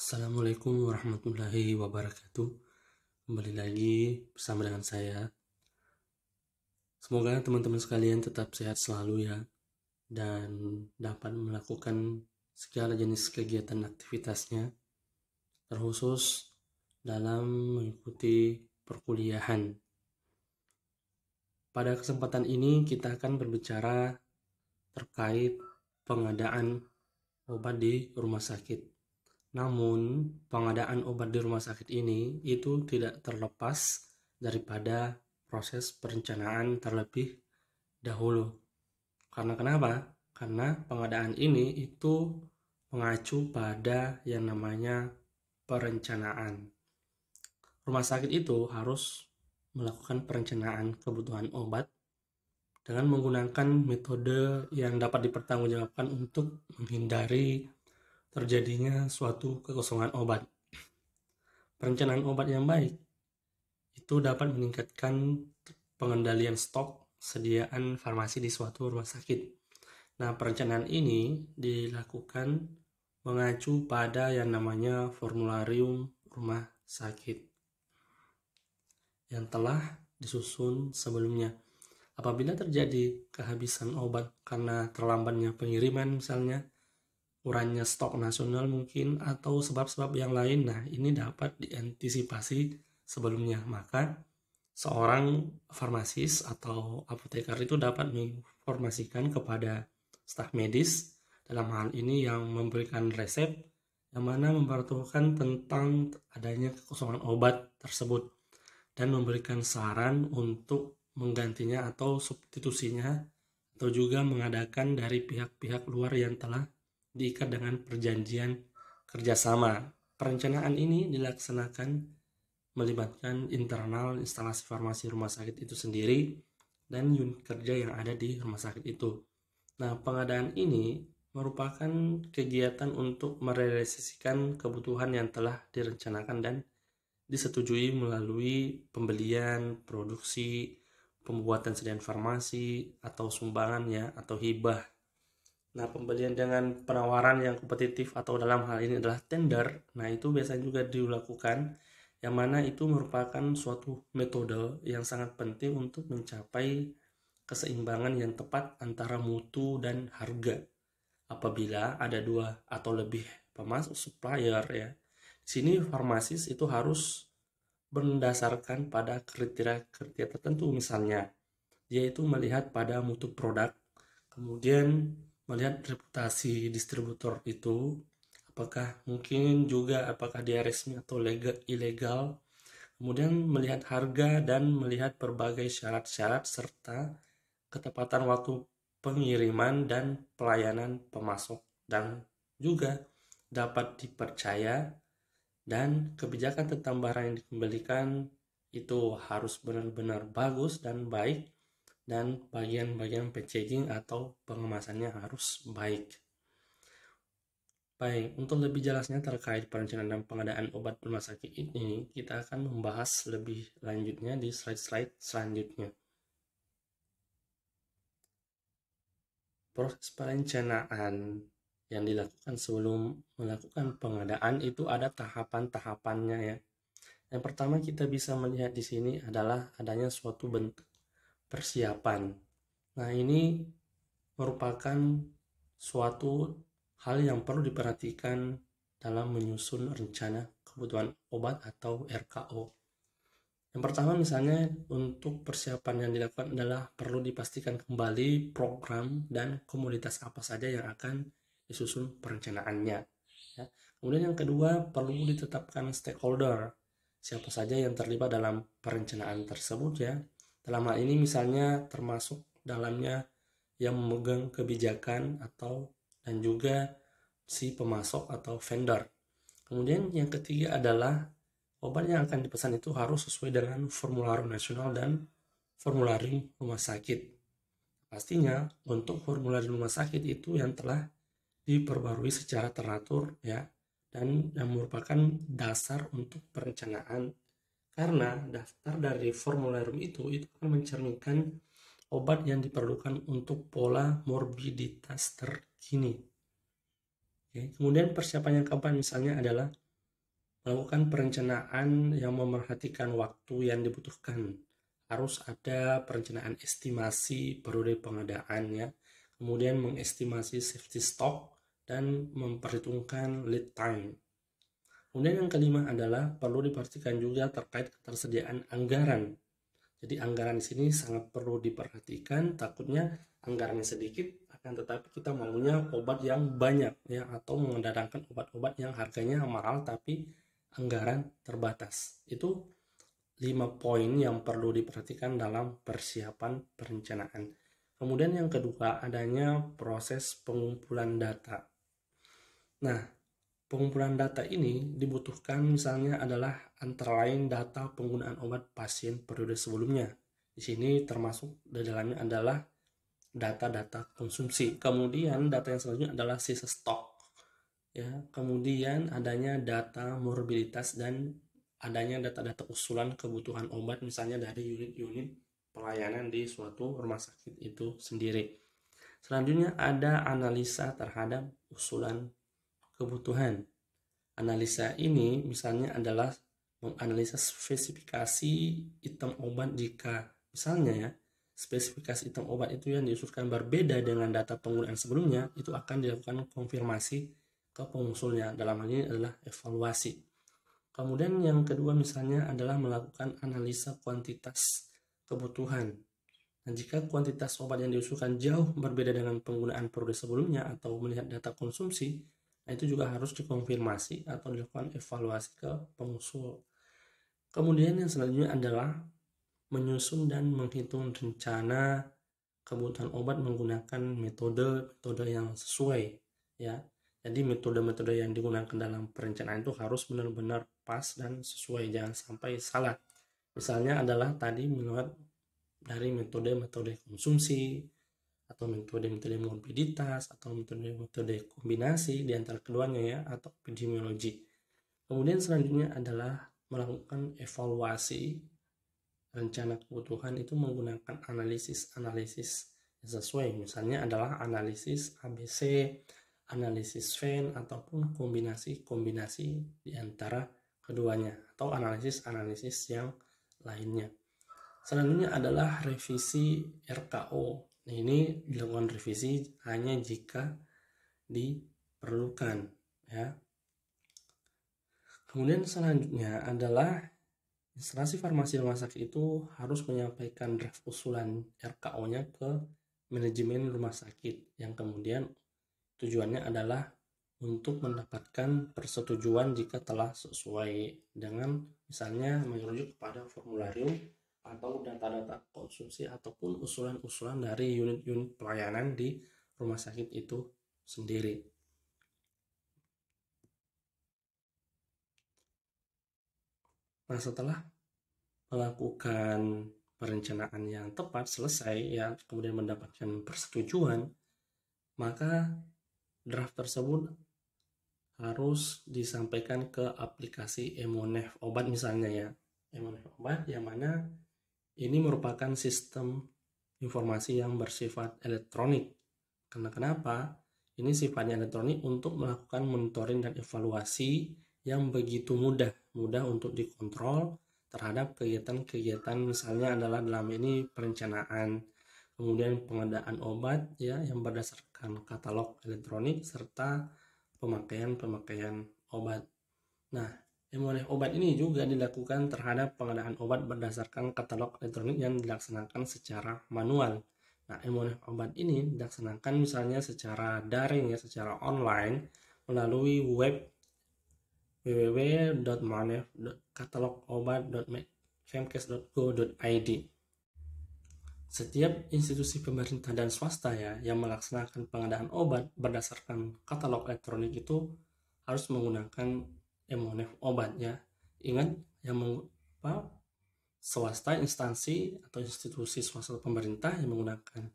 Assalamualaikum warahmatullahi wabarakatuh. Kembali lagi bersama dengan saya. Semoga teman-teman sekalian tetap sehat selalu ya, dan dapat melakukan segala jenis kegiatan aktivitasnya, terkhusus dalam mengikuti perkuliahan. Pada kesempatan ini kita akan berbicara terkait pengadaan obat di rumah sakit. Namun, pengadaan obat di rumah sakit ini itu tidak terlepas daripada proses perencanaan terlebih dahulu. Karena kenapa? Karena pengadaan ini itu mengacu pada yang namanya perencanaan. Rumah sakit itu harus melakukan perencanaan kebutuhan obat dengan menggunakan metode yang dapat dipertanggungjawabkan untuk menghindari terjadinya suatu kekosongan obat. Perencanaan obat yang baik itu dapat meningkatkan pengendalian stok sediaan farmasi di suatu rumah sakit. Nah, perencanaan ini dilakukan mengacu pada yang namanya formularium rumah sakit yang telah disusun sebelumnya. Apabila terjadi kehabisan obat karena terlambatnya pengiriman misalnya, kurangnya stok nasional mungkin, atau sebab-sebab yang lain, nah ini dapat diantisipasi sebelumnya. Maka seorang farmasis atau apoteker itu dapat menginformasikan kepada staf medis dalam hal ini yang memberikan resep, yang mana memperhatikan tentang adanya kekosongan obat tersebut dan memberikan saran untuk menggantinya atau substitusinya, atau juga mengadakan dari pihak-pihak luar yang telah diikat dengan perjanjian kerjasama. Perencanaan ini dilaksanakan melibatkan internal instalasi farmasi rumah sakit itu sendiri dan unit kerja yang ada di rumah sakit itu. Nah, pengadaan ini merupakan kegiatan untuk merealisasikan kebutuhan yang telah direncanakan dan disetujui melalui pembelian, produksi, pembuatan sediaan farmasi, atau sumbangan ya, atau hibah. Nah, pembelian dengan penawaran yang kompetitif atau dalam hal ini adalah tender, nah itu biasanya juga dilakukan, yang mana itu merupakan suatu metode yang sangat penting untuk mencapai keseimbangan yang tepat antara mutu dan harga. Apabila ada dua atau lebih pemasok supplier ya, di sini farmasis itu harus berdasarkan pada kriteria tertentu, misalnya yaitu melihat pada mutu produk, kemudian melihat reputasi distributor itu, apakah mungkin juga apakah dia resmi atau legal ilegal, kemudian melihat harga dan melihat berbagai syarat-syarat serta ketepatan waktu pengiriman dan pelayanan pemasok, dan juga dapat dipercaya, dan kebijakan tentang barang yang dikembalikan itu harus benar-benar bagus dan baik, dan bagian-bagian packaging atau pengemasannya harus baik. Baik, untuk lebih jelasnya terkait perencanaan dan pengadaan obat rumah sakit ini, kita akan membahas lebih lanjutnya di slide-slide selanjutnya. Proses perencanaan yang dilakukan sebelum melakukan pengadaan itu ada tahapan-tahapannya ya. Yang pertama kita bisa melihat di sini adalah adanya suatu bentuk persiapan. Nah, ini merupakan suatu hal yang perlu diperhatikan dalam menyusun rencana kebutuhan obat atau RKO. Yang pertama misalnya untuk persiapan yang dilakukan adalah perlu dipastikan kembali program dan komoditas apa saja yang akan disusun perencanaannya. Ya. Kemudian yang kedua perlu ditetapkan stakeholder, siapa saja yang terlibat dalam perencanaan tersebut ya. Dalam hal ini misalnya termasuk dalamnya yang memegang kebijakan atau dan juga si pemasok atau vendor. Kemudian yang ketiga adalah obat yang akan dipesan itu harus sesuai dengan formularium nasional dan formularium rumah sakit. Pastinya untuk formularium rumah sakit itu yang telah diperbarui secara teratur ya, dan yang merupakan dasar untuk perencanaan, karena daftar dari formularium itu akan mencerminkan obat yang diperlukan untuk pola morbiditas terkini. Oke. Kemudian persiapan yang keempat misalnya adalah Melakukan perencanaan yang memerhatikan waktu yang dibutuhkan. Harus ada perencanaan estimasi periode pengadaan ya. Kemudian mengestimasi safety stock dan memperhitungkan lead time. Kemudian yang kelima adalah perlu dipastikan juga terkait ketersediaan anggaran. Jadi anggaran di sini sangat perlu diperhatikan, takutnya anggarannya sedikit akan tetapi kita maunya obat yang banyak ya, atau mengedarkan obat-obat yang harganya mahal tapi anggaran terbatas. Itu 5 poin yang perlu diperhatikan dalam persiapan perencanaan. Kemudian yang kedua, adanya proses pengumpulan data. Nah, pengumpulan data ini dibutuhkan misalnya adalah antara lain data penggunaan obat pasien periode sebelumnya. Di sini termasuk di dalamnya adalah data-data konsumsi. Kemudian data yang selanjutnya adalah sisa stok. Ya, kemudian adanya data morbiditas dan adanya data-data usulan kebutuhan obat misalnya dari unit-unit pelayanan di suatu rumah sakit itu sendiri. Selanjutnya ada analisa terhadap usulan kebutuhan. Analisa ini misalnya adalah menganalisa spesifikasi item obat jika misalnya ya spesifikasi item obat itu yang diusulkan berbeda dengan data penggunaan sebelumnya, itu akan dilakukan konfirmasi ke pengusulnya. Dalam hal ini adalah evaluasi. Kemudian yang kedua misalnya adalah melakukan analisa kuantitas kebutuhan. Dan jika kuantitas obat yang diusulkan jauh berbeda dengan penggunaan periode sebelumnya atau melihat data konsumsi, nah itu juga harus dikonfirmasi atau dilakukan evaluasi ke pengusul. Kemudian yang selanjutnya adalah menyusun dan menghitung rencana kebutuhan obat menggunakan metode yang sesuai ya. Jadi metode-metode yang digunakan dalam perencanaan itu harus benar-benar pas dan sesuai, jangan sampai salah. Misalnya adalah tadi menurut dari metode-metode konsumsi atau metode-metode morbiditas atau metode-metode kombinasi di antara keduanya ya, atau epidemiologi. Kemudian selanjutnya adalah melakukan evaluasi rencana kebutuhan itu menggunakan analisis yang sesuai. Misalnya adalah analisis ABC, analisis Venn, ataupun kombinasi-kombinasi di antara keduanya, atau analisis-analisis yang lainnya. Selanjutnya adalah revisi RKO. Nah, ini dilakukan revisi hanya jika diperlukan ya. Kemudian selanjutnya adalah instansi farmasi rumah sakit itu harus menyampaikan draft usulan RKO-nya ke manajemen rumah sakit, yang kemudian tujuannya adalah untuk mendapatkan persetujuan jika telah sesuai dengan misalnya merujuk kepada formularium atau data-data konsumsi ataupun usulan-usulan dari unit-unit pelayanan di rumah sakit itu sendiri. Nah, setelah melakukan perencanaan yang tepat selesai ya, kemudian mendapatkan persetujuan, maka draft tersebut harus disampaikan ke aplikasi Emonef obat misalnya ya. Emonef obat yang mana ini merupakan sistem informasi yang bersifat elektronik. Karena kenapa? Ini sifatnya elektronik untuk melakukan monitoring dan evaluasi yang begitu mudah untuk dikontrol terhadap kegiatan-kegiatan, misalnya adalah dalam ini perencanaan, kemudian pengadaan obat ya yang berdasarkan katalog elektronik serta pemakaian obat. Nah, Emonef obat ini juga dilakukan terhadap pengadaan obat berdasarkan katalog elektronik yang dilaksanakan secara manual. Nah, Emonef obat ini dilaksanakan misalnya secara daring ya, secara online melalui web www.manef.katalogobat.femkes.go.id. Setiap institusi pemerintah dan swasta ya yang melaksanakan pengadaan obat berdasarkan katalog elektronik itu harus menggunakan Emonef obat ya. Ingat yang swasta, instansi atau institusi swasta pemerintah yang menggunakan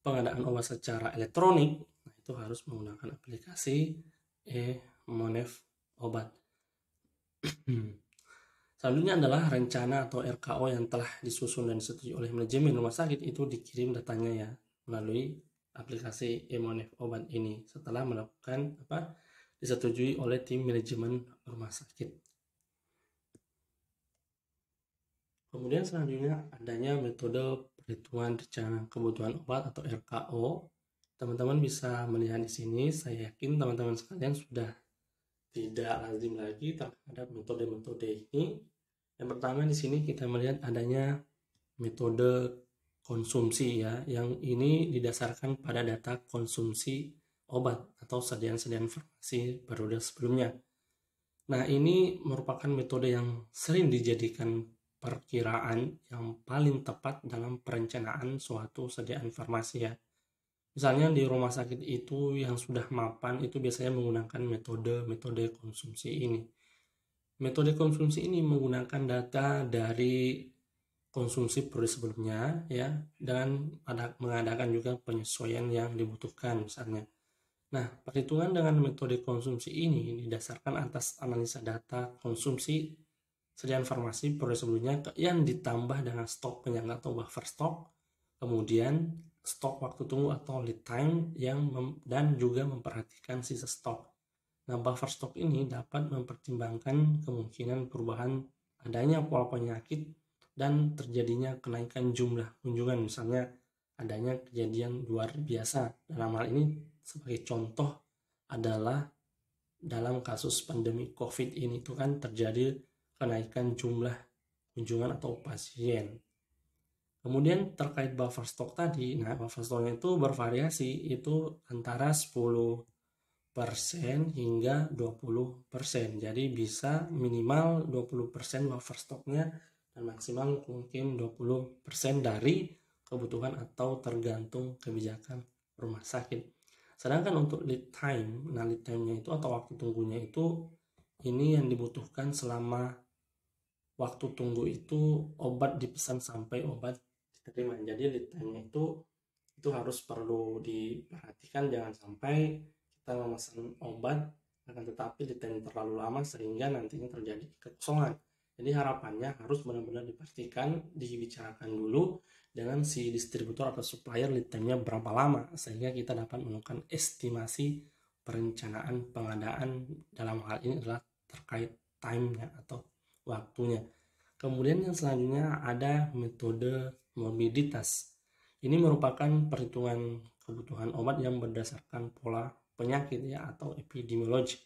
pengadaan obat secara elektronik, nah itu harus menggunakan aplikasi Emonef obat. Selanjutnya adalah rencana atau RKO yang telah disusun dan disetujui oleh manajemen rumah sakit itu dikirim datanya ya melalui aplikasi Emonef obat ini setelah melakukan disetujui oleh tim manajemen rumah sakit. Kemudian selanjutnya adanya metode perhitungan rencana kebutuhan obat atau RKO. Teman-teman bisa melihat di sini, saya yakin teman-teman sekalian sudah tidak lazim lagi terhadap metode-metode ini. Yang pertama di sini kita melihat adanya metode konsumsi ya, yang ini didasarkan pada data konsumsi obat atau sediaan-sediaan farmasi periode sebelumnya. Nah, ini merupakan metode yang sering dijadikan perkiraan yang paling tepat dalam perencanaan suatu sediaan farmasi ya. Misalnya di rumah sakit itu yang sudah mapan itu biasanya menggunakan metode konsumsi ini. Metode konsumsi ini menggunakan data dari konsumsi periode sebelumnya ya, dan mengadakan juga penyesuaian yang dibutuhkan misalnya. Nah, perhitungan dengan metode konsumsi ini didasarkan atas analisa data konsumsi sediaan farmasi periode sebelumnya yang ditambah dengan stok penyangga atau buffer stok, kemudian stok waktu tunggu atau lead time dan juga memperhatikan sisa stok. Nah, buffer stok ini dapat mempertimbangkan kemungkinan perubahan adanya pola penyakit dan terjadinya kenaikan jumlah kunjungan, misalnya adanya kejadian luar biasa. Dalam hal ini sebagai contoh adalah dalam kasus pandemi COVID ini itu kan terjadi kenaikan jumlah kunjungan atau pasien. Kemudian terkait buffer stock tadi, nah buffer stocknya itu bervariasi, itu antara 10% hingga 20%. Jadi bisa minimal 20% buffer stocknya dan maksimal mungkin 20% dari kebutuhan atau tergantung kebijakan rumah sakit. Sedangkan untuk lead time, nah lead time-nya itu atau waktu tunggunya itu ini yang dibutuhkan selama waktu tunggu itu obat dipesan sampai obat diterima. Jadi lead time-nya itu harus perlu diperhatikan, jangan sampai kita memesan obat akan tetapi lead time terlalu lama sehingga nantinya terjadi kekosongan. Jadi harapannya harus benar-benar dipastikan, dibicarakan dulu dengan si distributor atau supplier lead time-nya berapa lama sehingga kita dapat melakukan estimasi perencanaan pengadaan. Dalam hal ini adalah terkait time-nya atau waktunya. Kemudian yang selanjutnya ada metode morbiditas. Ini merupakan perhitungan kebutuhan obat yang berdasarkan pola penyakit ya atau epidemiologi.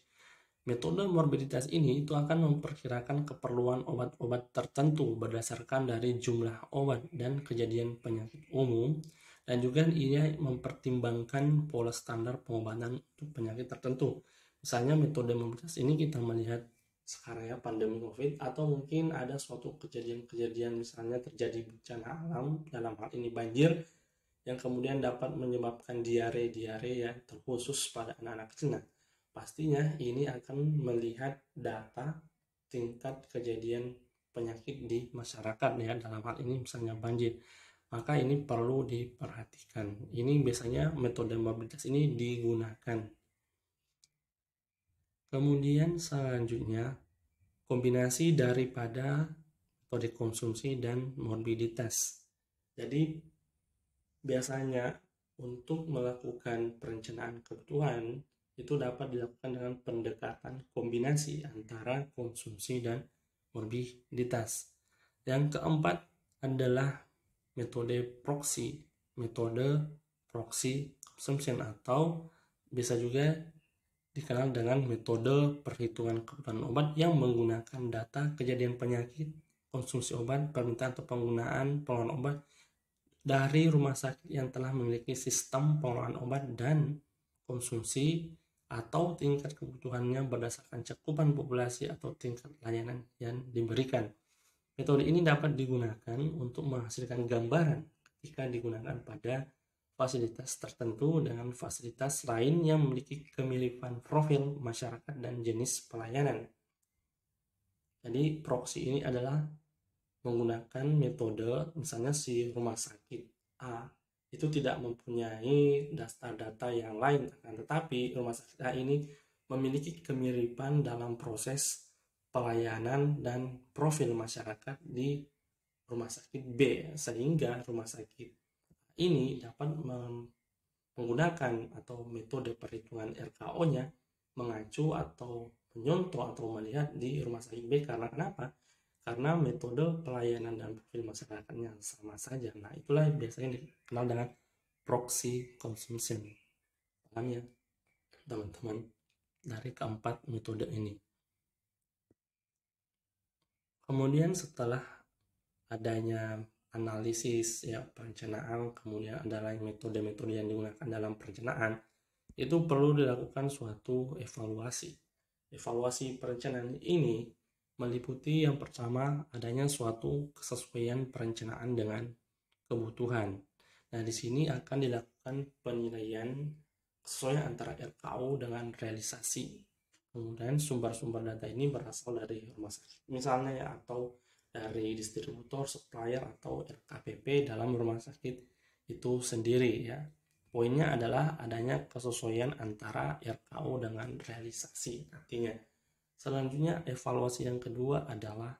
Metode morbiditas ini itu akan memperkirakan keperluan obat-obat tertentu berdasarkan dari jumlah obat dan kejadian penyakit umum, dan juga ia mempertimbangkan pola standar pengobatan untuk penyakit tertentu. Misalnya metode morbiditas ini kita melihat sekarang ya pandemi COVID, atau mungkin ada suatu kejadian-kejadian misalnya terjadi bencana alam, dalam hal ini banjir, yang kemudian dapat menyebabkan diare-diare ya terkhusus pada anak-anak kecil. Nah, pastinya ini akan melihat data tingkat kejadian penyakit di masyarakat ya, dalam hal ini misalnya banjir. Maka ini perlu diperhatikan. Ini biasanya metode morbiditas ini digunakan. Kemudian selanjutnya kombinasi daripada metode konsumsi dan morbiditas. Jadi biasanya untuk melakukan perencanaan kebutuhan itu dapat dilakukan dengan pendekatan kombinasi antara konsumsi dan morbiditas. Yang keempat adalah metode proxy consumption, atau bisa juga dikenal dengan metode perhitungan kebutuhan obat yang menggunakan data kejadian penyakit, konsumsi obat, permintaan atau penggunaan pengelolaan obat dari rumah sakit yang telah memiliki sistem pengelolaan obat dan konsumsi atau tingkat kebutuhannya berdasarkan cakupan populasi atau tingkat layanan yang diberikan. Metode ini dapat digunakan untuk menghasilkan gambaran ketika digunakan pada fasilitas tertentu dengan fasilitas lain yang memiliki kemiripan profil masyarakat dan jenis pelayanan. Jadi proxy ini adalah menggunakan metode, misalnya si rumah sakit A itu tidak mempunyai data-data yang lain, tetapi rumah sakit A ini memiliki kemiripan dalam proses pelayanan dan profil masyarakat di rumah sakit B, sehingga rumah sakit ini dapat menggunakan atau metode perhitungan RKO-nya mengacu atau menyontoh atau melihat di rumah sakit B. Karena kenapa? Karena metode pelayanan dan profil masyarakatnya sama saja. Nah, itulah biasanya dikenal dengan proxy consumption. Paham ya, teman-teman, dari keempat metode ini. Kemudian setelah adanya analisis ya perencanaan, kemudian adalah metode-metode yang digunakan dalam perencanaan, itu perlu dilakukan suatu evaluasi. Evaluasi perencanaan ini meliputi yang pertama adanya suatu kesesuaian perencanaan dengan kebutuhan. Nah, di sini akan dilakukan penilaian kesesuaian antara RKU dengan realisasi. Kemudian sumber-sumber data ini berasal dari rumah sakit misalnya ya, atau dari distributor, supplier, atau RKPP dalam rumah sakit itu sendiri ya. Poinnya adalah adanya kesesuaian antara RKU dengan realisasi nantinya. Selanjutnya, evaluasi yang kedua adalah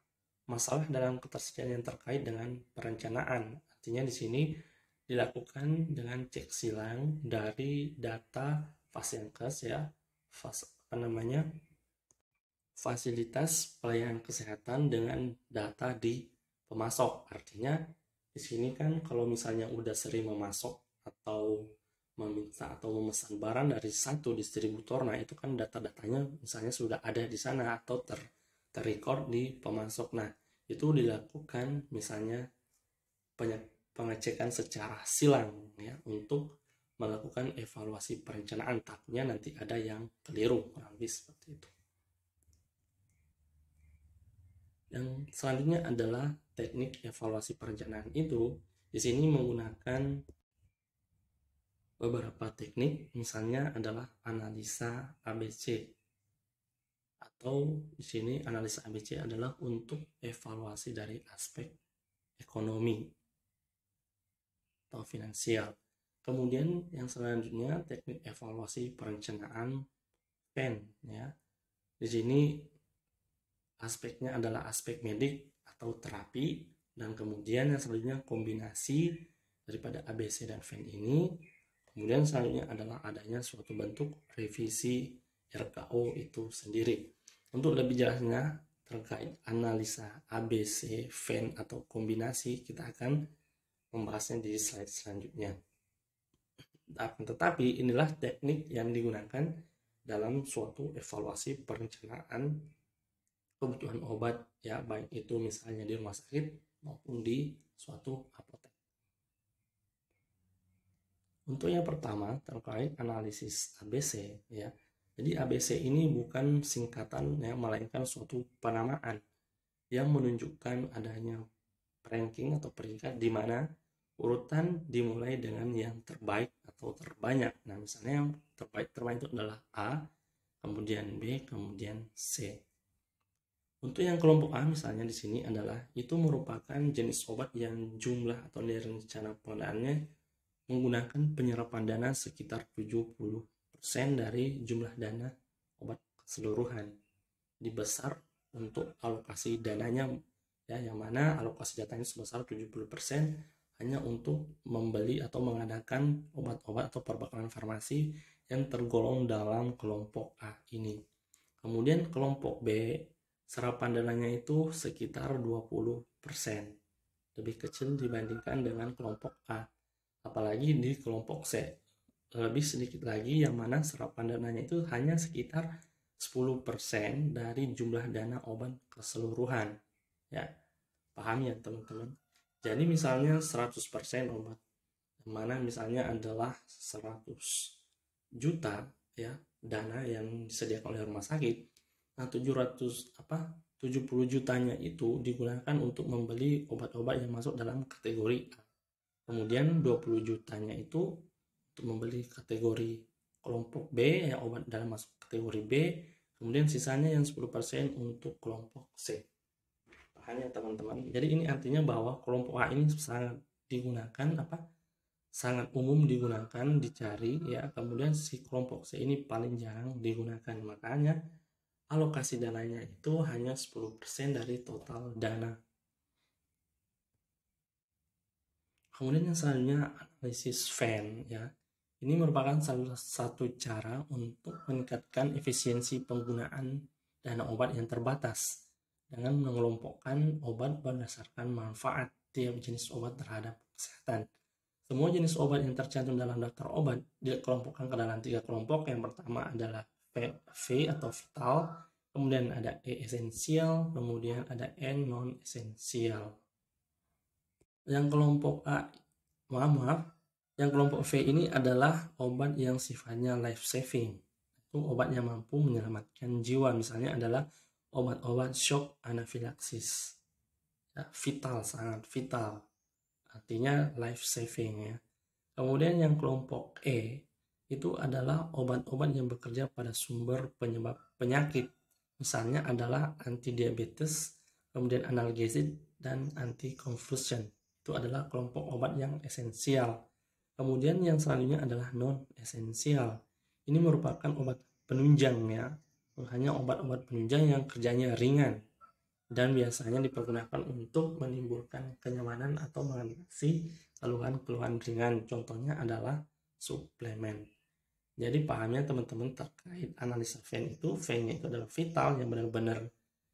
masalah dalam ketersediaan yang terkait dengan perencanaan. Artinya di sini dilakukan dengan cek silang dari data Fasiankes ya, fasilitas pelayanan kesehatan dengan data di pemasok. Artinya di sini kan kalau misalnya udah sering memasok atau meminta atau memesan barang dari satu distributor, nah itu kan data-datanya misalnya sudah ada di sana atau terrecord di pemasok. Nah, itu dilakukan misalnya pengecekan secara silang ya untuk melakukan evaluasi perencanaan. Takutnya nanti ada yang keliru, kurang lebih seperti itu. Yang selanjutnya adalah teknik evaluasi perencanaan. Itu di sini menggunakan beberapa teknik, misalnya adalah analisa ABC. Atau di sini analisa ABC adalah untuk evaluasi dari aspek ekonomi atau finansial. Kemudian yang selanjutnya teknik evaluasi perencanaan PEN ya. Di sini aspeknya adalah aspek medik atau terapi, dan kemudian yang selanjutnya kombinasi daripada ABC dan FEN ini. Kemudian selanjutnya adalah adanya suatu bentuk revisi RKO itu sendiri. Untuk lebih jelasnya terkait analisa ABC, FEN atau kombinasi, kita akan membahasnya di slide selanjutnya. Tetapi inilah teknik yang digunakan dalam suatu evaluasi perencanaan kebutuhan obat ya, baik itu misalnya di rumah sakit maupun di suatu apotek. Untuk yang pertama terkait analisis ABC ya. Jadi ABC ini bukan singkatan ya, melainkan suatu penamaan yang menunjukkan adanya ranking atau peringkat di mana urutan dimulai dengan yang terbaik atau terbanyak. Nah, misalnya yang terbaik itu adalah A, kemudian B, kemudian C. Untuk yang kelompok A misalnya di sini adalah itu merupakan jenis obat yang jumlah atau dari rencana penggunaannya menggunakan penyerapan dana sekitar 70% dari jumlah dana obat keseluruhan. Dibesar untuk alokasi dananya ya, yang mana alokasi datanya sebesar 70% hanya untuk membeli atau mengadakan obat-obat atau perbekalan farmasi yang tergolong dalam kelompok A ini. Kemudian kelompok B, serapan dananya itu sekitar 20%, lebih kecil dibandingkan dengan kelompok A. Apalagi di kelompok C lebih sedikit lagi, yang mana serapan dananya itu hanya sekitar 10% dari jumlah dana obat keseluruhan ya. Paham ya teman-teman? Jadi misalnya 100% obat, yang mana misalnya adalah 100 juta ya dana yang disediakan oleh rumah sakit. Nah, 70 jutanya itu digunakan untuk membeli obat-obat yang masuk dalam kategori A. Kemudian 20 jutanya itu untuk membeli kategori kelompok B ya, obat dalam masuk kategori B. Kemudian sisanya yang 10% untuk kelompok C. Paham ya teman-teman? Jadi ini artinya bahwa kelompok A ini sangat digunakan sangat umum digunakan, dicari ya. Kemudian si kelompok C ini paling jarang digunakan. Makanya alokasi dananya itu hanya 10% dari total dana. Kemudian yang selanjutnya analisis FEN ya. Ini merupakan salah satu cara untuk meningkatkan efisiensi penggunaan dana obat yang terbatas dengan mengelompokkan obat berdasarkan manfaat tiap jenis obat terhadap kesehatan. Semua jenis obat yang tercantum dalam daftar obat dikelompokkan ke dalam 3 kelompok. Yang pertama adalah V atau vital, kemudian ada E esensial, kemudian ada N non esensial. Yang kelompok A, yang kelompok V ini adalah obat yang sifatnya life saving. Itu obat yang mampu menyelamatkan jiwa, misalnya adalah obat-obat shock anafilaksis. Ya, vital, sangat vital. Artinya life saving ya. Kemudian yang kelompok E itu adalah obat-obat yang bekerja pada sumber penyebab penyakit. Misalnya adalah antidiabetes, kemudian analgesik dan anticonvulsion. Itu adalah kelompok obat yang esensial. Kemudian yang selanjutnya adalah non-esensial. Ini merupakan obat penunjang ya. Hanya obat-obat penunjang yang kerjanya ringan dan biasanya dipergunakan untuk menimbulkan kenyamanan atau mengatasi keluhan-keluhan ringan. Contohnya adalah suplemen. Jadi pahamnya teman-teman terkait analisa VEN itu, VEN-nya itu adalah vital yang benar-benar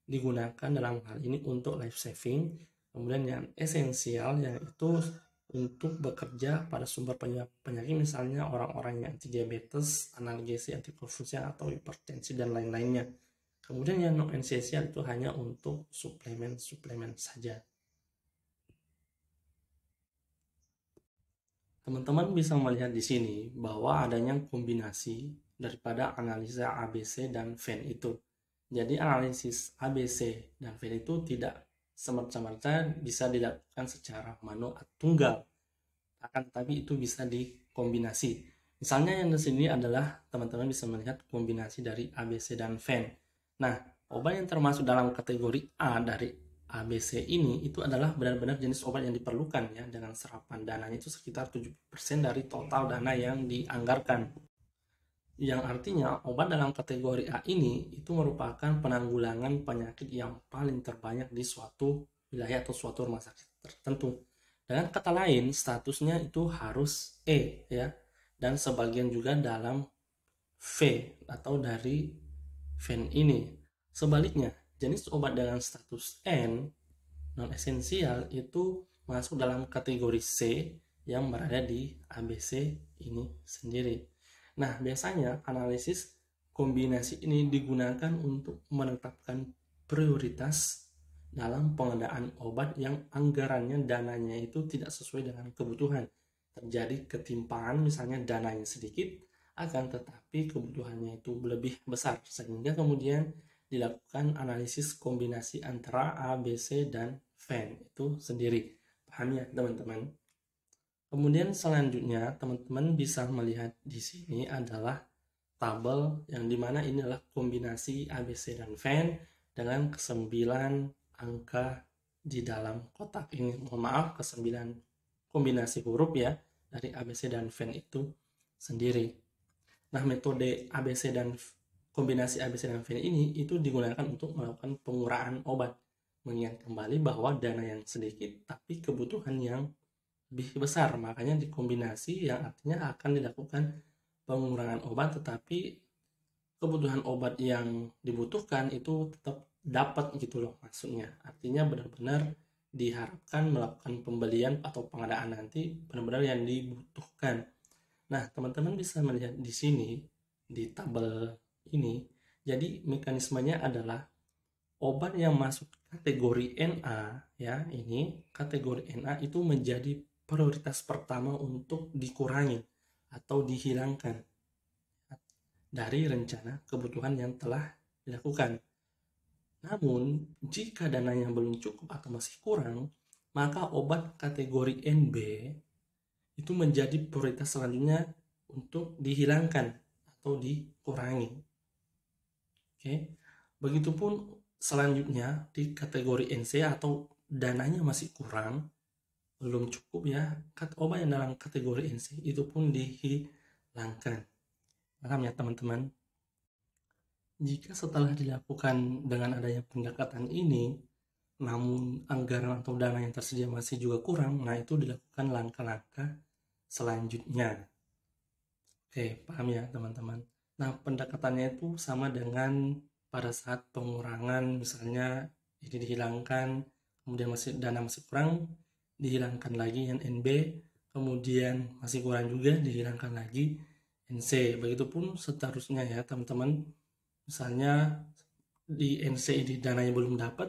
digunakan dalam hal ini untuk life saving. Kemudian yang esensial yaitu untuk bekerja pada sumber penyakit, misalnya orang-orang yang anti diabetes, analgesi, antikonvulsi atau hipertensi dan lain-lainnya. Kemudian yang non esensial itu hanya untuk suplemen-suplemen saja. Teman-teman bisa melihat di sini bahwa adanya kombinasi daripada analisa ABC dan VEN itu. Jadi analisis ABC dan VEN itu tidak semerta-merta bisa dilakukan secara manual tunggal, akan tetapi itu bisa dikombinasi. Misalnya yang di sini adalah teman-teman bisa melihat kombinasi dari ABC dan VEN. Nah, obat yang termasuk dalam kategori A dari ABC ini itu adalah benar-benar jenis obat yang diperlukan ya, dengan serapan dananya itu sekitar 70% dari total dana yang dianggarkan. Yang artinya obat dalam kategori A ini itu merupakan penanggulangan penyakit yang paling terbanyak di suatu wilayah atau suatu rumah sakit tertentu. Dengan kata lain, statusnya itu harus E ya, dan sebagian juga dalam V atau dari VEN ini. Sebaliknya, jenis obat dengan status N non esensial itu masuk dalam kategori C yang berada di ABC ini sendiri. Nah, biasanya analisis kombinasi ini digunakan untuk menetapkan prioritas dalam pengadaan obat yang anggarannya dananya itu tidak sesuai dengan kebutuhan. Terjadi ketimpangan, misalnya dananya sedikit, akan tetapi kebutuhannya itu lebih besar, sehingga kemudian dilakukan analisis kombinasi antara A, B, C, dan VEN itu sendiri. Paham ya teman-teman? Kemudian selanjutnya teman-teman bisa melihat di sini adalah tabel yang dimana ini adalah kombinasi ABC dan VEN dengan ke-9 angka di dalam kotak ini. Mohon maaf, ke-9 kombinasi huruf ya dari ABC dan VEN itu sendiri. Nah, metode ABC dan kombinasi ABC dan VEN ini itu digunakan untuk melakukan penguraan obat. Mengingat kembali bahwa dana yang sedikit tapi kebutuhan yang lebih besar, makanya dikombinasi yang artinya akan dilakukan pengurangan obat tetapi kebutuhan obat yang dibutuhkan itu tetap dapat gitu loh maksudnya. Artinya benar-benar diharapkan melakukan pembelian atau pengadaan nanti benar-benar yang dibutuhkan. Nah, teman-teman bisa melihat di sini di tabel ini. Jadi mekanismenya adalah obat yang masuk kategori NA ya, ini kategori NA itu menjadi prioritas pertama untuk dikurangi atau dihilangkan dari rencana kebutuhan yang telah dilakukan. Namun, jika dananya belum cukup atau masih kurang, maka obat kategori NB itu menjadi prioritas selanjutnya untuk dihilangkan atau dikurangi. Oke. Begitupun selanjutnya di kategori NC atau dananya masih kurang, belum cukup ya, obat yang dalam kategori NC itu pun dihilangkan. Paham ya teman-teman? Jika setelah dilakukan dengan adanya pendekatan ini, namun anggaran atau dana yang tersedia masih juga kurang, nah itu dilakukan langkah-langkah selanjutnya. Oke, paham ya teman-teman. Nah, pendekatannya itu sama dengan pada saat pengurangan, misalnya ini dihilangkan, kemudian dana masih kurang, dihilangkan lagi yang NB, kemudian masih kurang juga, dihilangkan lagi NC. Begitupun seterusnya ya teman-teman. Misalnya di NC ini dananya belum dapat,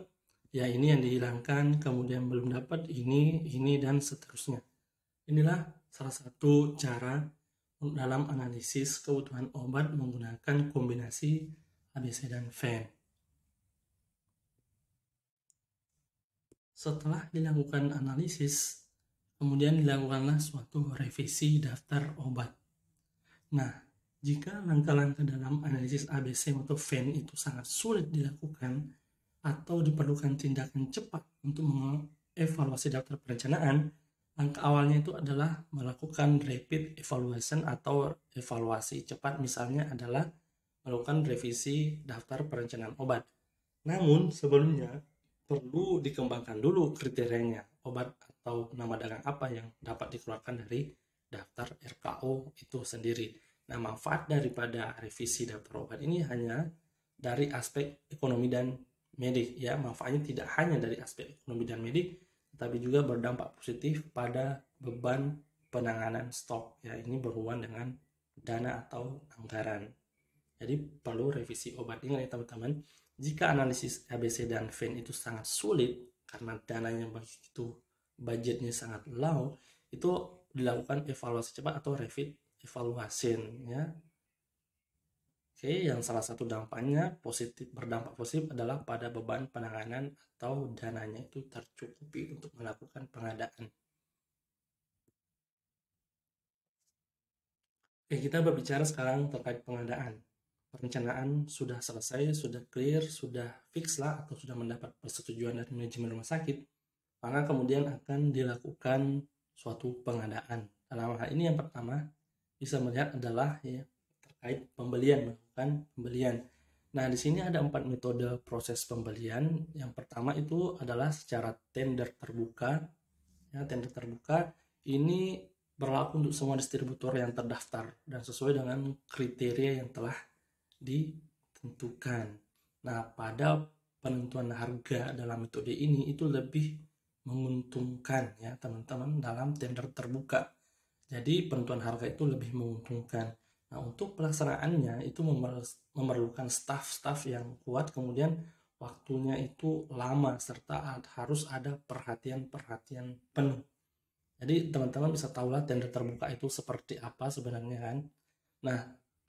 ya ini yang dihilangkan, kemudian belum dapat ini dan seterusnya. Inilah salah satu cara dalam analisis kebutuhan obat menggunakan kombinasi ABC dan Venn. Setelah dilakukan analisis, kemudian dilakukanlah suatu revisi daftar obat. Nah, jika langkah-langkah dalam analisis ABC atau Venn itu sangat sulit dilakukan atau diperlukan tindakan cepat untuk mengevaluasi daftar perencanaan, langkah awalnya itu adalah melakukan rapid evaluation atau evaluasi cepat, misalnya adalah melakukan revisi daftar perencanaan obat. Namun sebelumnya perlu dikembangkan dulu kriterianya obat atau nama dagang apa yang dapat dikeluarkan dari daftar RKO itu sendiri. Nah, manfaat daripada revisi daftar obat ini hanya dari aspek ekonomi dan medik ya. Manfaatnya tidak hanya dari aspek ekonomi dan medik, tapi juga berdampak positif pada beban penanganan stok ya. Ini berhubungan dengan dana atau anggaran. Jadi perlu revisi obat. Ingat ya teman-teman, jika analisis ABC dan Venn itu sangat sulit karena dananya begitu, budgetnya sangat low, itu dilakukan evaluasi cepat atau rapid evaluation ya. Oke, yang salah satu dampaknya berdampak positif adalah pada beban penanganan atau dananya itu tercukupi untuk melakukan pengadaan. Oke, kita berbicara sekarang terkait pengadaan. Perencanaan sudah selesai, sudah clear, sudah fix lah atau sudah mendapat persetujuan dari manajemen rumah sakit, maka kemudian akan dilakukan suatu pengadaan. Dalam hal ini yang pertama bisa melihat adalah ya, terkait melakukan pembelian. Nah, di sini ada 4 metode proses pembelian. Yang pertama itu adalah secara tender terbuka. Ya, tender terbuka ini berlaku untuk semua distributor yang terdaftar dan sesuai dengan kriteria yang telah ditentukan. Nah, pada penentuan harga dalam metode ini itu lebih menguntungkan ya teman-teman dalam tender terbuka. Jadi penentuan harga itu lebih menguntungkan. Nah, untuk pelaksanaannya itu memerlukan staff yang kuat, kemudian waktunya itu lama serta harus ada perhatian penuh. Jadi teman-teman bisa tahulah tender terbuka itu seperti apa sebenarnya kan. Nah,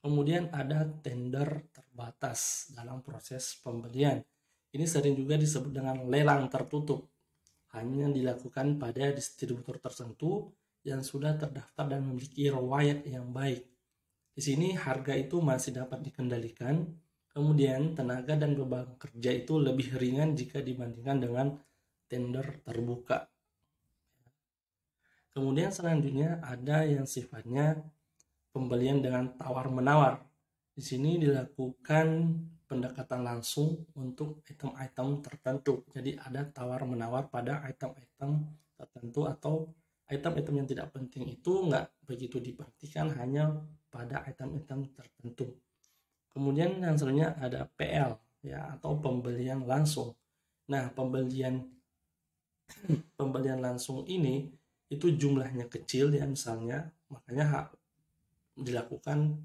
kemudian ada tender terbatas dalam proses pembelian. Ini sering juga disebut dengan lelang tertutup. Hanya dilakukan pada distributor tertentu yang sudah terdaftar dan memiliki riwayat yang baik. Di sini harga itu masih dapat dikendalikan, kemudian tenaga dan beban kerja itu lebih ringan jika dibandingkan dengan tender terbuka. Kemudian selanjutnya ada yang sifatnya pembelian dengan tawar-menawar. Di sini dilakukan pendekatan langsung untuk item-item tertentu. Jadi ada tawar-menawar pada item-item tertentu atau item-item yang tidak penting itu nggak begitu diperhatikan, hanya pada item-item tertentu. Kemudian yang selanjutnya ada PL ya atau pembelian langsung. Nah, pembelian langsung ini itu jumlahnya kecil ya misalnya, makanya dilakukan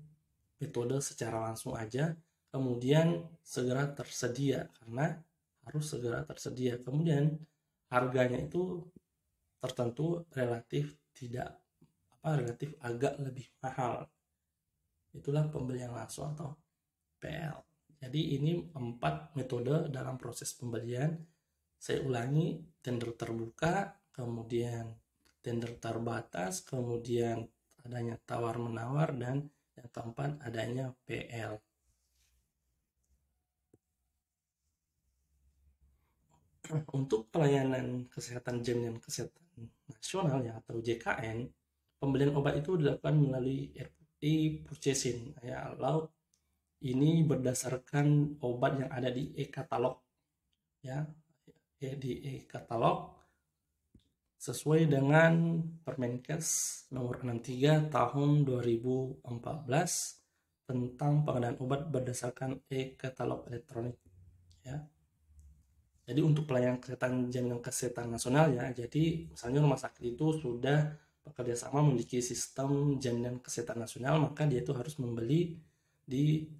metode secara langsung aja, kemudian segera tersedia karena harus segera tersedia. Kemudian harganya itu tertentu relatif agak lebih mahal. Itulah pembelian langsung atau PL. Jadi ini 4 metode dalam proses pembelian. Saya ulangi, tender terbuka, kemudian tender terbatas, kemudian adanya tawar-menawar, dan yang keempat adanya PL. Untuk pelayanan kesehatan jaminan kesehatan nasional ya atau JKN, pembelian obat itu dilakukan melalui e-purchasing ya, lalu ini berdasarkan obat yang ada di e-katalog ya, di e-katalog. sesuai dengan Permenkes nomor 63 tahun 2014 tentang pengadaan obat berdasarkan e-katalog elektronik ya. Jadi untuk pelayanan kesehatan jaminan kesehatan nasional ya, jadi misalnya rumah sakit itu sudah bekerja sama memiliki sistem jaminan kesehatan nasional, maka dia itu harus membeli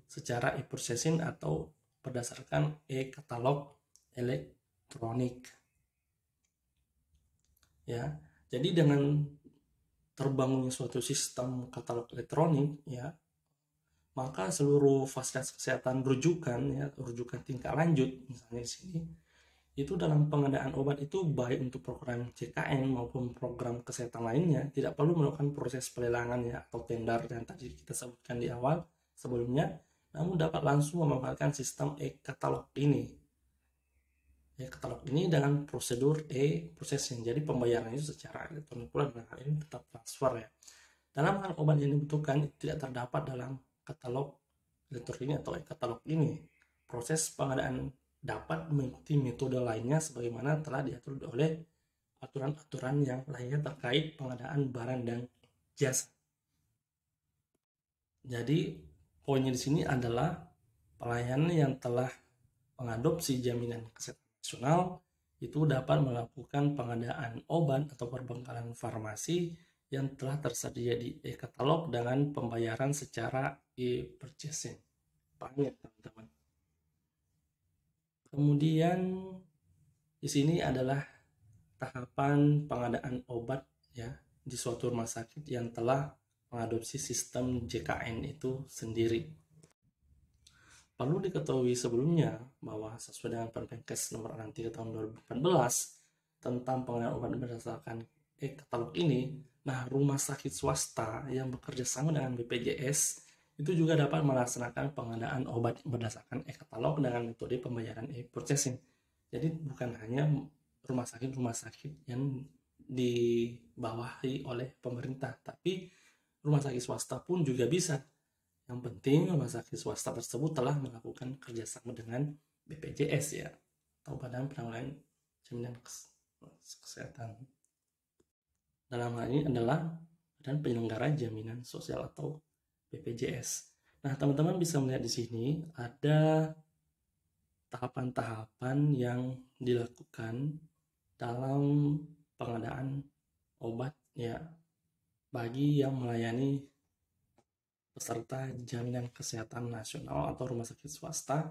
secara e-processing atau berdasarkan e-katalog elektronik. Ya. Jadi dengan terbangunnya suatu sistem katalog elektronik ya, maka seluruh fasilitas kesehatan rujukan tingkat lanjut misalnya di sini, itu dalam pengadaan obat itu baik untuk program JKN maupun program kesehatan lainnya tidak perlu melakukan proses pelelangan ya atau tender yang tadi kita sebutkan di awal sebelumnya, namun dapat langsung memanfaatkan sistem e-katalog ini. E-katalog ini dengan prosedur e-processing, jadi pembayaran itu secara elektronik pula, dengan hal ini tetap transfer ya. Dalam hal obat yang dibutuhkan tidak terdapat dalam katalog elektronik atau e-katalog ini, proses pengadaan dapat mengikuti metode lainnya sebagaimana telah diatur oleh aturan-aturan yang lainnya terkait pengadaan barang dan jasa. Jadi poinnya di sini adalah pelayanan yang telah mengadopsi jaminan kesehatan nasional itu dapat melakukan pengadaan obat atau perbekalan farmasi yang telah tersedia di e-katalog dengan pembayaran secara e-purchasing. Paham ya teman-teman? Kemudian di sini adalah tahapan pengadaan obat ya di suatu rumah sakit yang telah mengadopsi sistem JKN itu sendiri. Perlu diketahui sebelumnya bahwa sesuai dengan Permenkes nomor 63 tahun 2014 tentang pengadaan obat berdasarkan e-katalog ini, nah rumah sakit swasta yang bekerja sama dengan BPJS itu juga dapat melaksanakan pengadaan obat berdasarkan e-katalog dengan metode pembayaran e-purchasing. Jadi bukan hanya rumah sakit yang dibawahi oleh pemerintah, tapi rumah sakit swasta pun juga bisa. Yang penting rumah sakit swasta tersebut telah melakukan kerjasama dengan BPJS ya, atau Badan Penanggulangan Jaminan Kesehatan. Dalam hal ini adalah Badan Penyelenggara Jaminan Sosial atau BPJS. Nah, teman-teman bisa melihat di sini ada tahapan-tahapan yang dilakukan dalam pengadaan obat ya bagi yang melayani peserta jaminan kesehatan nasional atau rumah sakit swasta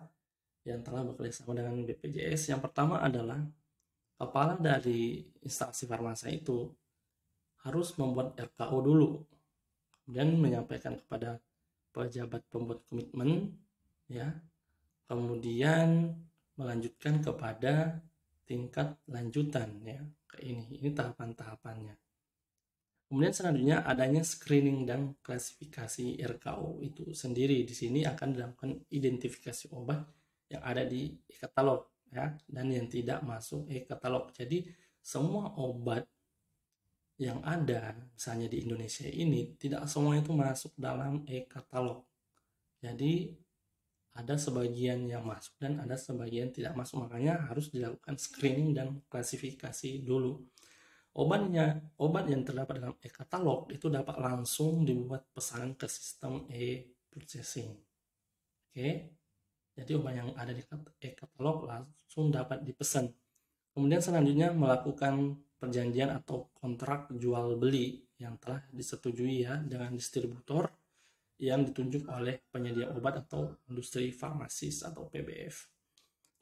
yang telah bekerjasama dengan BPJS. Yang pertama adalah kepala dari instansi farmasi itu harus membuat RKO dulu, kemudian menyampaikan kepada pejabat pembuat komitmen ya, kemudian melanjutkan kepada tingkat lanjutan ya ke ini tahapan-tahapannya. Kemudian selanjutnya adanya screening dan klasifikasi RKO itu sendiri. Di sini akan dilakukan identifikasi obat yang ada di e-katalog ya dan yang tidak masuk e-katalog. Jadi semua obat yang ada misalnya di Indonesia ini tidak semua itu masuk dalam e-katalog. Jadi ada sebagian yang masuk dan ada sebagian tidak masuk, makanya harus dilakukan screening dan klasifikasi dulu. Obat yang terdapat dalam e-katalog itu dapat langsung dibuat pesanan ke sistem e-purchasing. Oke. Jadi obat yang ada di e-katalog langsung dapat dipesan. Kemudian selanjutnya melakukan perjanjian atau kontrak jual beli yang telah disetujui ya dengan distributor yang ditunjuk oleh penyedia obat atau industri farmasis atau PBF.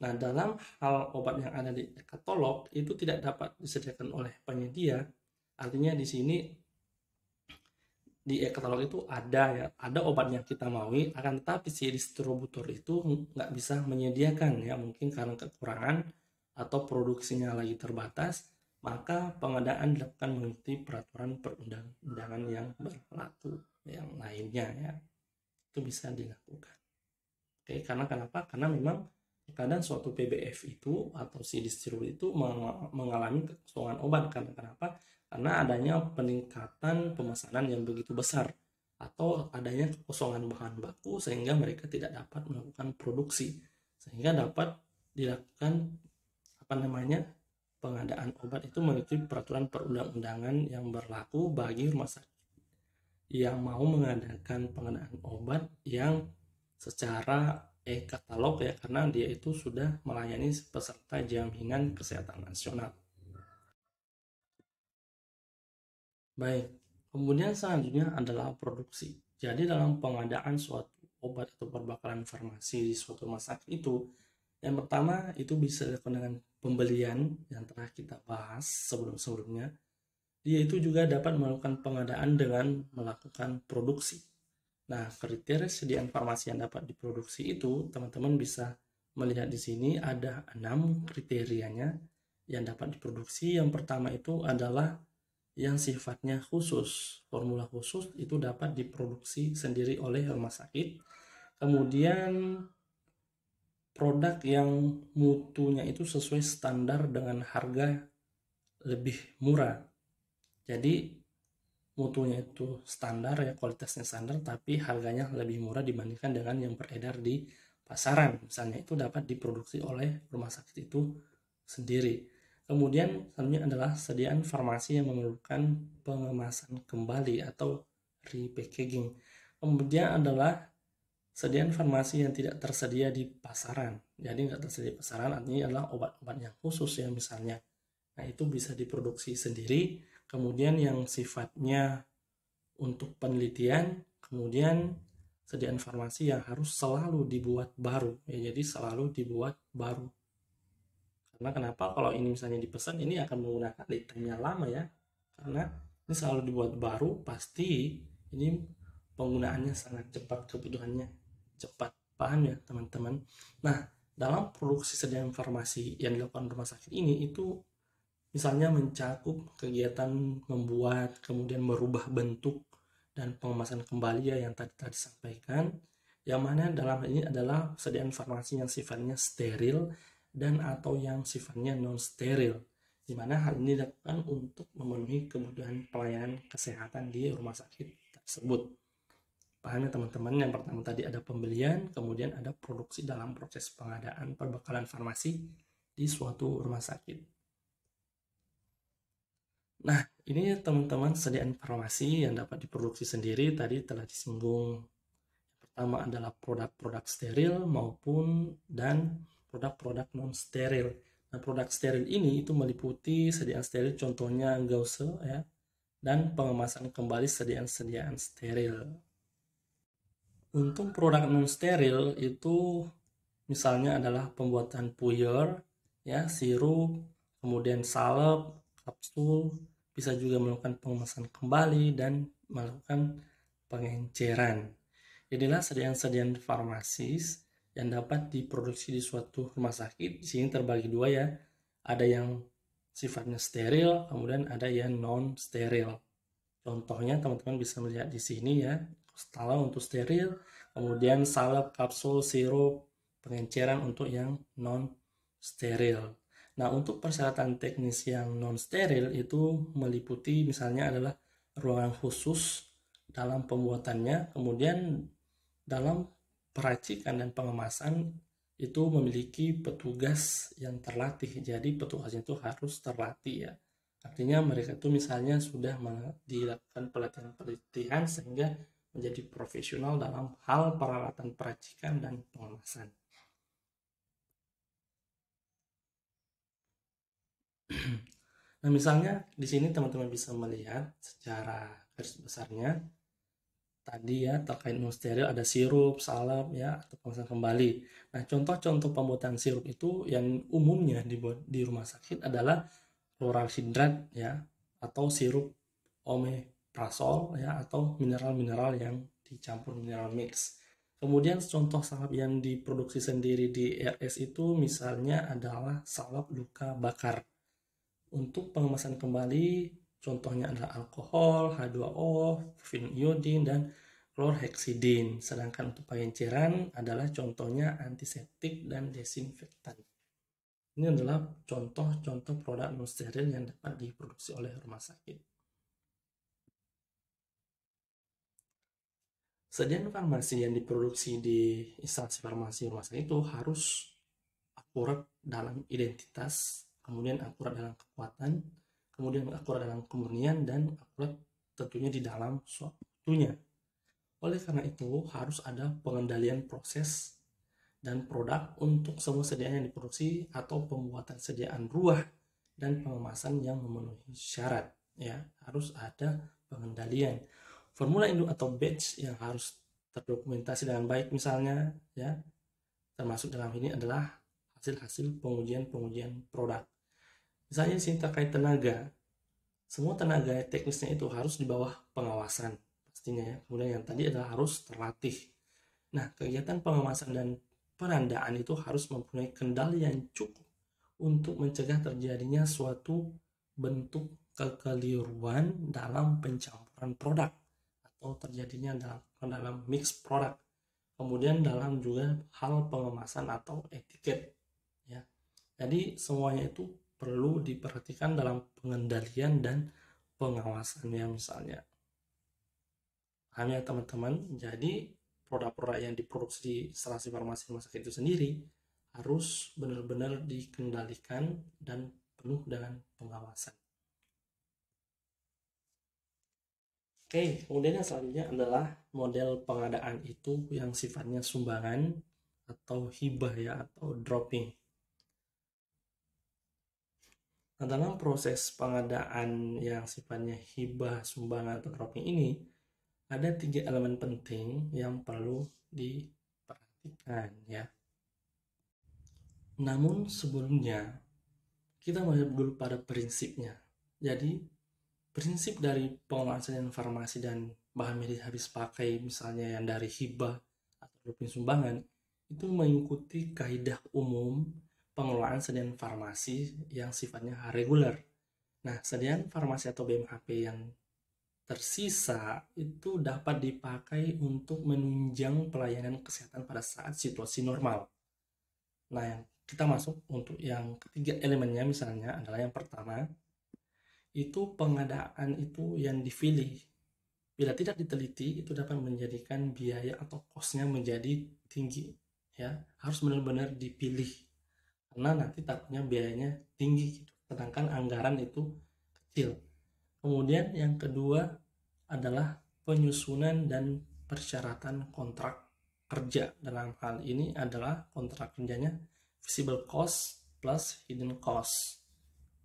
Nah, dalam hal obat yang ada di e-katalog itu tidak dapat disediakan oleh penyedia. Artinya di sini di e-katalog itu ada obat yang kita maui, akan tetapi si distributor itu nggak bisa menyediakan ya, mungkin karena kekurangan atau produksinya lagi terbatas, maka pengadaan dilakukan mengikuti peraturan perundang-undangan yang berlaku yang lainnya ya. Itu bisa dilakukan. Oke, karena kenapa? Karena memang kadang suatu PBF itu atau si distributor itu mengalami kekosongan obat. Karena kenapa? Karena adanya peningkatan pemesanan yang begitu besar atau adanya kekosongan bahan baku sehingga mereka tidak dapat melakukan produksi, sehingga dapat dilakukan pengadaan obat itu mengikuti peraturan perundang-undangan yang berlaku bagi rumah sakit yang mau mengadakan pengadaan obat yang secara katalog ya, karena dia itu sudah melayani peserta jaminan kesehatan nasional. Baik, kemudian selanjutnya adalah produksi. Jadi dalam pengadaan suatu obat atau perbekalan farmasi di suatu rumah sakit itu, yang pertama itu bisa dilakukan dengan pembelian yang telah kita bahas sebelum-sebelumnya. Dia itu juga dapat melakukan pengadaan dengan melakukan produksi. Nah, kriteria sediaan farmasi yang dapat diproduksi itu, teman-teman bisa melihat di sini ada 6 kriterianya yang dapat diproduksi. Yang pertama itu adalah yang sifatnya khusus. Formula khusus itu dapat diproduksi sendiri oleh rumah sakit. Kemudian produk yang mutunya itu sesuai standar dengan harga lebih murah. Jadi mutunya itu standar ya, kualitasnya standar, tapi harganya lebih murah dibandingkan dengan yang beredar di pasaran. Misalnya itu dapat diproduksi oleh rumah sakit itu sendiri. Kemudian selanjutnya adalah sediaan farmasi yang memerlukan pengemasan kembali atau repackaging. Kemudian adalah sediaan farmasi yang tidak tersedia di pasaran. Jadi nggak tersedia di pasaran artinya adalah obat-obat yang khusus ya misalnya. Nah itu bisa diproduksi sendiri. Kemudian yang sifatnya untuk penelitian, kemudian sediaan farmasi yang harus selalu dibuat baru ya, jadi selalu dibuat baru. Karena kenapa? Kalau ini misalnya dipesan, ini akan menggunakan lead time-nya lama ya, karena ini selalu dibuat baru, pasti ini penggunaannya sangat cepat, kebutuhannya cepat. Paham ya teman-teman? Nah, dalam produksi sediaan farmasi yang dilakukan rumah sakit ini itu misalnya mencakup kegiatan membuat, kemudian merubah bentuk dan pengemasan kembali ya yang tadi disampaikan. Yang mana dalam hal ini adalah sediaan farmasi yang sifatnya steril dan atau yang sifatnya non steril. Di mana hal ini dilakukan untuk memenuhi kebutuhan pelayanan kesehatan di rumah sakit tersebut. Paham ya teman-teman? Yang pertama tadi ada pembelian, kemudian ada produksi dalam proses pengadaan perbekalan farmasi di suatu rumah sakit. Nah, ini teman-teman sediaan farmasi yang dapat diproduksi sendiri tadi telah disinggung. Yang pertama adalah produk-produk steril maupun dan produk-produk non steril. Nah, produk steril ini itu meliputi sediaan steril contohnya gauze ya, dan pengemasan kembali sediaan-sediaan steril. Untuk produk non steril itu misalnya adalah pembuatan puyer ya, sirup, kemudian salep, kapsul, bisa juga melakukan pengemasan kembali dan melakukan pengenceran. Inilah sediaan-sediaan farmasis yang dapat diproduksi di suatu rumah sakit. Di sini terbagi dua ya. Ada yang sifatnya steril, kemudian ada yang non steril. Contohnya teman-teman bisa melihat di sini ya. Skala untuk steril, kemudian salep, kapsul, sirup, pengenceran untuk yang non steril. Nah, untuk persyaratan teknis yang non steril itu meliputi misalnya adalah ruangan khusus dalam pembuatannya, kemudian dalam peracikan dan pengemasan itu memiliki petugas yang terlatih. Jadi petugasnya itu harus terlatih ya. Artinya mereka itu misalnya sudah dilakukan pelatihan-pelatihan sehingga menjadi profesional dalam hal peralatan peracikan dan pengemasan. Nah, misalnya di sini teman-teman bisa melihat secara garis besarnya tadi ya terkait non steril ada sirup, salep ya atau pengemasan kembali. Nah, contoh-contoh pembuatan sirup itu yang umumnya dibuat di rumah sakit adalah floral hidrat ya atau sirup omeprazol ya atau mineral-mineral yang dicampur mineral mix. Kemudian contoh salep yang diproduksi sendiri di RS itu misalnya adalah salep luka bakar. Untuk pengemasan kembali, contohnya adalah alkohol, H2O, iodin, dan chlorhexidin. Sedangkan untuk pengenceran adalah contohnya antiseptik dan desinfektan. Ini adalah contoh-contoh produk non steril yang dapat diproduksi oleh rumah sakit. Sediaan farmasi yang diproduksi di instansi farmasi rumah sakit itu harus akurat dalam identitas, kemudian akurat dalam kekuatan, kemudian akurat dalam kemurnian, dan akurat tentunya di dalam waktunya. Oleh karena itu, harus ada pengendalian proses dan produk untuk semua sediaan yang diproduksi atau pembuatan sediaan ruah dan pengemasan yang memenuhi syarat. Ya, harus ada pengendalian. Formula induk atau batch yang harus terdokumentasi dengan baik misalnya, ya, termasuk dalam ini adalah hasil-hasil pengujian produk. Misalnya di sini terkait tenaga, semua tenaga teknisnya itu harus di bawah pengawasan pastinya ya. Kemudian yang tadi adalah harus terlatih. Nah, kegiatan pengawasan dan penandaan itu harus mempunyai kendali yang cukup untuk mencegah terjadinya suatu bentuk kekeliruan dalam pencampuran produk atau terjadinya dalam mix produk. Kemudian dalam juga hal pengemasan atau etiket ya. Jadi semuanya itu perlu diperhatikan dalam pengendalian dan pengawasannya misalnya. Paham ya teman-teman? Jadi produk-produk yang diproduksi di instalasi farmasi rumah sakit itu sendiri harus benar-benar dikendalikan dan penuh dengan pengawasan. Oke, kemudian yang selanjutnya adalah model pengadaan itu yang sifatnya sumbangan atau hibah ya, atau dropping. Nah, dalam proses pengadaan yang sifatnya hibah, sumbangan, atau dropping ini, ada 3 elemen penting yang perlu diperhatikan ya. Namun sebelumnya, kita melihat dulu pada prinsipnya. Jadi, prinsip dari pengelolaan farmasi dan bahan medis habis pakai misalnya yang dari hibah atau dropping sumbangan itu mengikuti kaidah umum pengelolaan sediaan farmasi yang sifatnya reguler. Nah, sediaan farmasi atau BMHP yang tersisa itu dapat dipakai untuk menunjang pelayanan kesehatan pada saat situasi normal. Nah, yang kita masuk untuk yang ketiga elemennya misalnya adalah yang pertama, itu pengadaan itu yang dipilih. Bila tidak diteliti, itu dapat menjadikan biaya atau kosnya menjadi tinggi. Ya, harus benar-benar dipilih. Karena nanti takutnya biayanya tinggi, gitu. Sedangkan anggaran itu kecil. Kemudian yang kedua adalah penyusunan dan persyaratan kontrak kerja. Dalam hal ini adalah kontrak kerjanya visible cost plus hidden cost.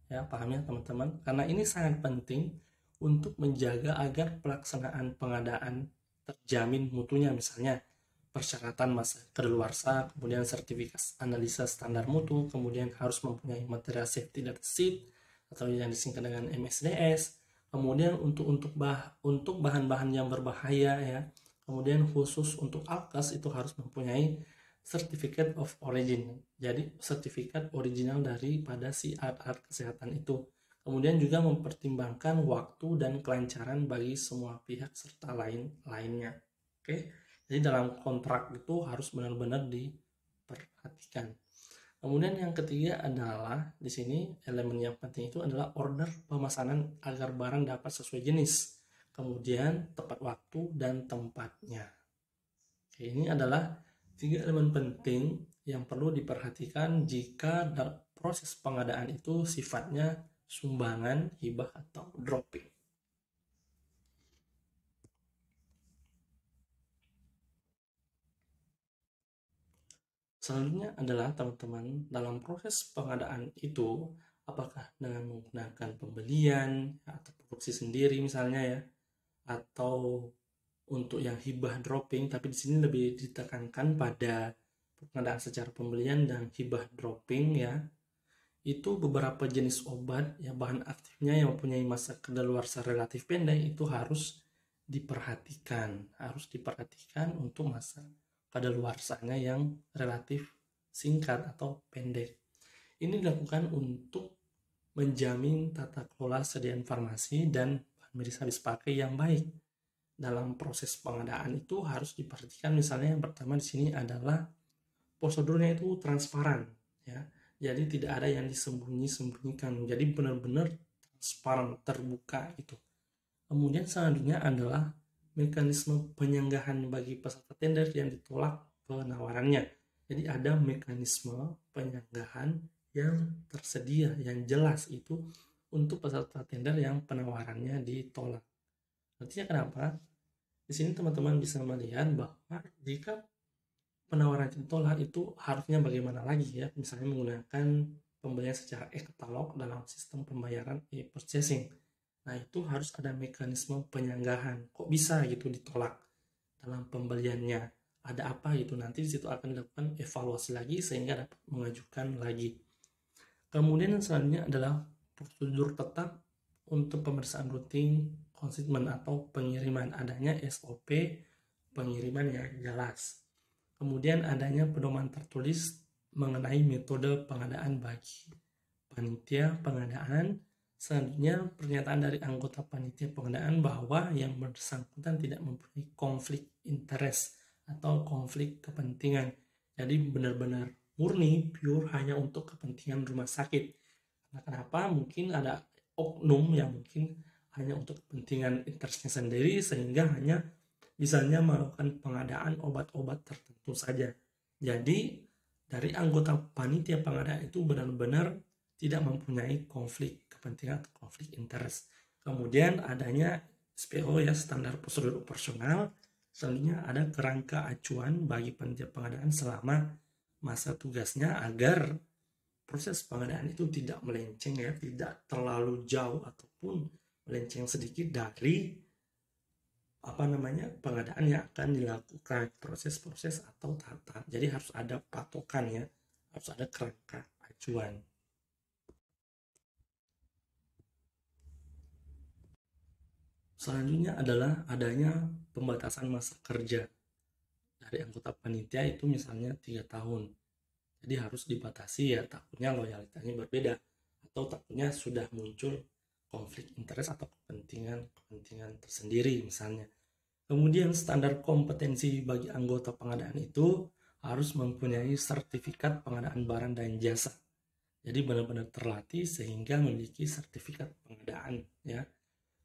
Ya, paham ya teman-teman? Karena ini sangat penting untuk menjaga agar pelaksanaan pengadaan terjamin mutunya, misalnya persyaratan masa kedaluarsa, kemudian sertifikat analisa standar mutu, kemudian harus mempunyai material safety data sheet atau yang disingkat dengan MSDS, kemudian untuk bahan-bahan yang berbahaya ya, kemudian khusus untuk alkes itu harus mempunyai Certificate of Origin, jadi sertifikat original daripada si alat-alat kesehatan itu. Kemudian juga mempertimbangkan waktu dan kelancaran bagi semua pihak serta lainnya. Oke, jadi dalam kontrak itu harus benar-benar diperhatikan. Kemudian yang ketiga adalah di sini elemen yang penting itu adalah order pemesanan agar barang dapat sesuai jenis, kemudian tepat waktu dan tempatnya. Oke, ini adalah 3 elemen penting yang perlu diperhatikan jika proses pengadaan itu sifatnya sumbangan, hibah, atau dropping. Selanjutnya adalah teman-teman dalam proses pengadaan itu apakah dengan menggunakan pembelian atau produksi sendiri misalnya ya, atau untuk yang hibah dropping, tapi di sini lebih ditekankan pada pengadaan secara pembelian dan hibah dropping ya. Itu beberapa jenis obat ya, bahan aktifnya yang mempunyai masa kedaluarsa relatif pendek itu harus diperhatikan untuk masa kadaluarsanya yang relatif singkat atau pendek. Ini dilakukan untuk menjamin tata kelola sediaan farmasi dan bahan medis habis pakai yang baik. Dalam proses pengadaan itu harus diperhatikan misalnya yang pertama di sini adalah prosedurnya itu transparan ya. Jadi tidak ada yang disembunyi-sembunyikan. Jadi benar-benar transparan, terbuka itu. Kemudian selanjutnya adalah mekanisme penyanggahan bagi peserta tender yang ditolak penawarannya. Jadi ada mekanisme penyanggahan yang tersedia, yang jelas itu untuk peserta tender yang penawarannya ditolak. Artinya kenapa? Di sini teman-teman bisa melihat bahwa jika penawaran ditolak itu harusnya bagaimana lagi ya, misalnya menggunakan pembelian secara e-katalog dalam sistem pembayaran e-purchasing. Nah, itu harus ada mekanisme penyanggahan. Kok bisa gitu ditolak dalam pembeliannya? Ada apa gitu? Nanti di situ akan dilakukan evaluasi lagi sehingga dapat mengajukan lagi. Kemudian yang selanjutnya adalah prosedur tetap untuk pemeriksaan rutin konsignmen atau pengiriman, adanya SOP pengiriman yang jelas. Kemudian adanya pedoman tertulis mengenai metode pengadaan bagi panitia pengadaan. Selanjutnya, pernyataan dari anggota panitia pengadaan bahwa yang bersangkutan tidak mempunyai konflik interest atau konflik kepentingan. Jadi benar-benar murni, pure hanya untuk kepentingan rumah sakit. Nah, kenapa? Mungkin ada oknum yang mungkin hanya untuk kepentingan interestnya sendiri sehingga hanya misalnya melakukan pengadaan obat-obat tertentu saja. Jadi dari anggota panitia pengadaan itu benar-benar tidak mempunyai konflik kepentingan atau konflik interest. Kemudian adanya SPO ya, standar prosedur operasional. Selanjutnya ada kerangka acuan bagi panitia pengadaan selama masa tugasnya agar proses pengadaan itu tidak melenceng ya, tidak terlalu jauh ataupun melenceng sedikit dari pengadaan yang akan dilakukan, proses-proses atau tahap-tahap. Jadi harus ada patokan ya, harus ada kerangka acuan. Selanjutnya adalah adanya pembatasan masa kerja dari anggota panitia itu misalnya 3 tahun. Jadi harus dibatasi ya, takutnya loyalitasnya berbeda atau takutnya sudah muncul konflik interest atau kepentingan tersendiri misalnya. Kemudian standar kompetensi bagi anggota pengadaan itu harus mempunyai sertifikat pengadaan barang dan jasa. Jadi benar-benar terlatih sehingga memiliki sertifikat pengadaan ya.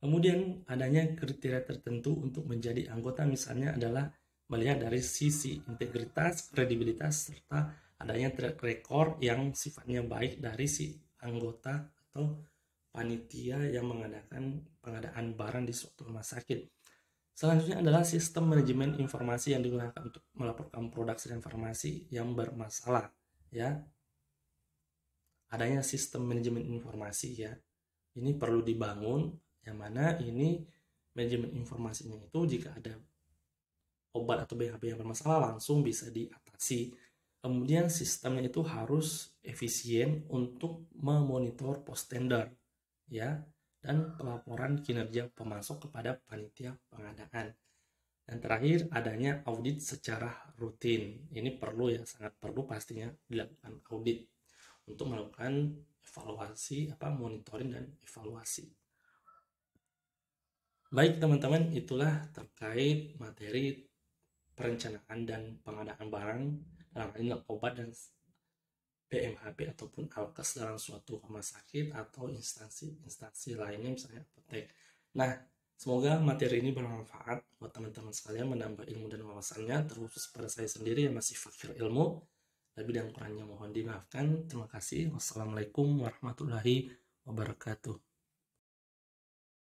Kemudian adanya kriteria tertentu untuk menjadi anggota misalnya adalah melihat dari sisi integritas, kredibilitas, serta adanya track record yang sifatnya baik dari si anggota atau panitia yang mengadakan pengadaan barang di suatu rumah sakit. Selanjutnya adalah sistem manajemen informasi yang digunakan untuk melaporkan produk dan informasi yang bermasalah ya. Adanya sistem manajemen informasi ya. Ini perlu dibangun yang mana ini manajemen informasinya itu jika ada obat atau BHB yang bermasalah langsung bisa diatasi. Kemudian sistemnya itu harus efisien untuk memonitor post tender ya, dan pelaporan kinerja pemasok kepada panitia pengadaan. Dan terakhir adanya audit secara rutin. Ini perlu ya, sangat perlu pastinya dilakukan audit untuk melakukan evaluasi, monitoring dan evaluasi. Baik teman-teman, itulah terkait materi perencanaan dan pengadaan barang dalam hal ini obat dan PMHP ataupun alkes dalam suatu rumah sakit atau instansi lainnya misalnya apotek. Nah, semoga materi ini bermanfaat buat teman-teman sekalian, menambah ilmu dan wawasannya, terkhusus pada saya sendiri yang masih fakir ilmu. Lebih dan kurangnya mohon dimaafkan. Terima kasih. Wassalamualaikum warahmatullahi wabarakatuh.